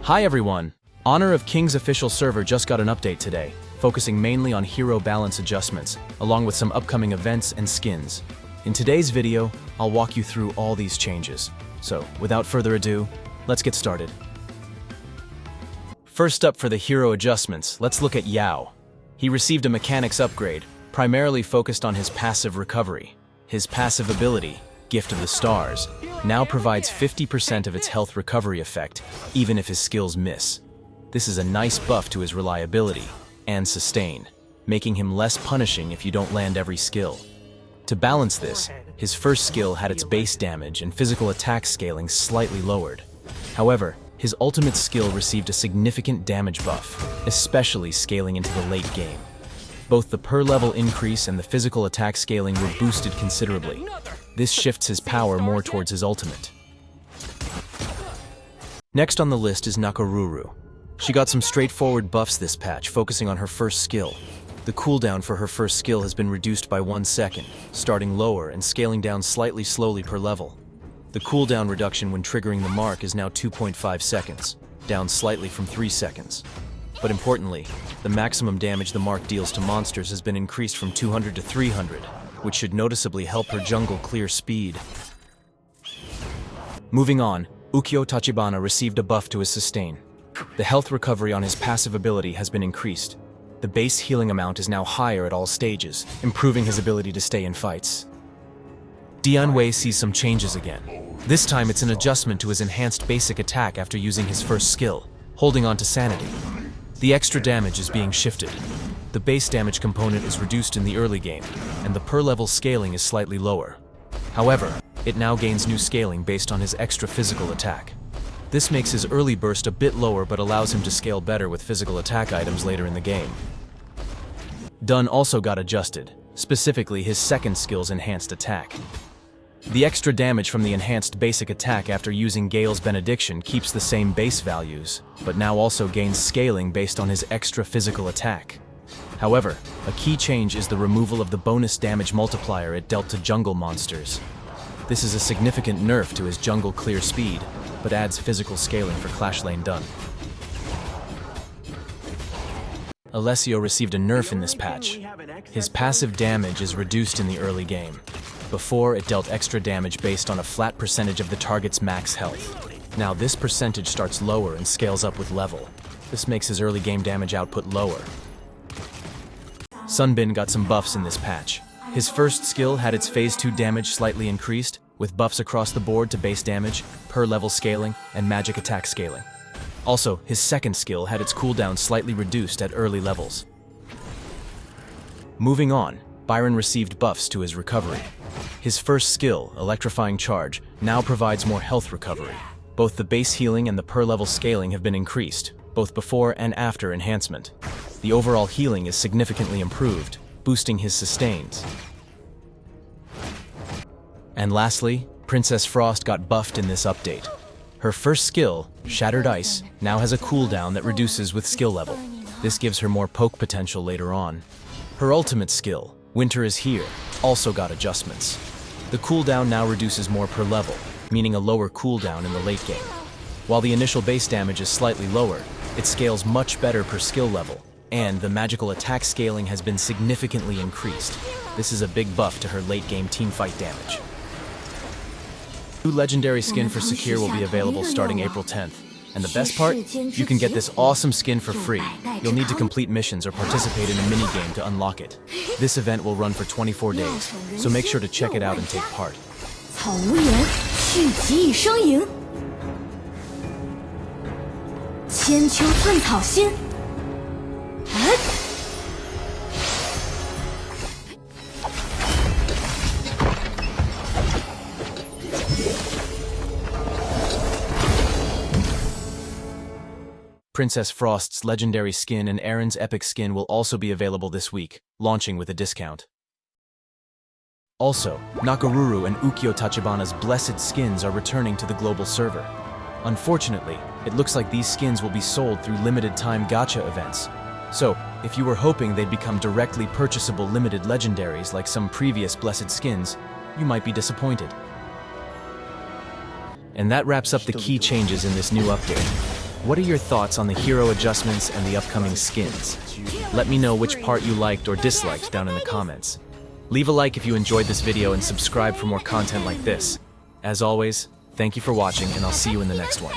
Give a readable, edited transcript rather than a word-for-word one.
Hi everyone! Honor of King's official server just got an update today, focusing mainly on hero balance adjustments, along with some upcoming events and skins. In today's video, I'll walk you through all these changes. So, without further ado, let's get started. First up for the hero adjustments, let's look at Yao. He received a mechanics upgrade, primarily focused on his passive recovery. His passive ability, Gift of the Stars, now provides 50% of its health recovery effect, even if his skills miss. This is a nice buff to his reliability and sustain, making him less punishing if you don't land every skill. To balance this, his first skill had its base damage and physical attack scaling slightly lowered. However, his ultimate skill received a significant damage buff, especially scaling into the late game. Both the per-level increase and the physical attack scaling were boosted considerably. This shifts his power more towards his ultimate. Next on the list is Nakoruru. She got some straightforward buffs this patch, focusing on her first skill. The cooldown for her first skill has been reduced by 1 second, starting lower and scaling down slightly slowly per level. The cooldown reduction when triggering the mark is now 2.5 seconds, down slightly from 3 seconds. But importantly, the maximum damage the mark deals to monsters has been increased from 200 to 300, which should noticeably help her jungle clear speed. Moving on, Ukyo Tachibana received a buff to his sustain. The health recovery on his passive ability has been increased. The base healing amount is now higher at all stages, improving his ability to stay in fights. Dianwei sees some changes again. This time it's an adjustment to his enhanced basic attack after using his first skill, holding on to sanity. The extra damage is being shifted. The base damage component is reduced in the early game, and the per-level scaling is slightly lower. However, it now gains new scaling based on his extra physical attack. This makes his early burst a bit lower but allows him to scale better with physical attack items later in the game. Dun also got adjusted, specifically his second skill's enhanced attack. The extra damage from the enhanced basic attack after using Gale's Benediction keeps the same base values, but now also gains scaling based on his extra physical attack. However, a key change is the removal of the bonus damage multiplier it dealt to jungle monsters. This is a significant nerf to his jungle clear speed, but adds physical scaling for Clash Lane Dun. Alessio received a nerf in this patch. His passive damage is reduced in the early game. Before, it dealt extra damage based on a flat percentage of the target's max health. Now this percentage starts lower and scales up with level. This makes his early game damage output lower. Sunbin got some buffs in this patch. His first skill had its phase 2 damage slightly increased, with buffs across the board to base damage, per-level scaling, and magic attack scaling. Also, his second skill had its cooldown slightly reduced at early levels. Moving on, Byron received buffs to his recovery. His first skill, Electrifying Charge, now provides more health recovery. Both the base healing and the per-level scaling have been increased, both before and after enhancement. The overall healing is significantly improved, boosting his sustains. And lastly, Princess Frost got buffed in this update. Her first skill, Shattered Ice, now has a cooldown that reduces with skill level. This gives her more poke potential later on. Her ultimate skill, Winter is Here, also got adjustments. The cooldown now reduces more per level, meaning a lower cooldown in the late game. While the initial base damage is slightly lower, it scales much better per skill level, and the magical attack scaling has been significantly increased. This is a big buff to her late game teamfight damage. New legendary skin for Sakir will be available starting April 10th. And the best part? You can get this awesome skin for free. You'll need to complete missions or participate in a mini-game to unlock it. This event will run for 24 days, so make sure to check it out and take part. Princess Frost's legendary skin and Aaron's epic skin will also be available this week, launching with a discount. Also, Nakoruru and Ukyo Tachibana's blessed skins are returning to the global server. Unfortunately, it looks like these skins will be sold through limited-time gacha events. So, if you were hoping they'd become directly purchasable limited legendaries like some previous blessed skins, you might be disappointed. And that wraps up the key changes in this new update. What are your thoughts on the hero adjustments and the upcoming skins? Let me know which part you liked or disliked down in the comments. Leave a like if you enjoyed this video and subscribe for more content like this. As always, thank you for watching and I'll see you in the next one.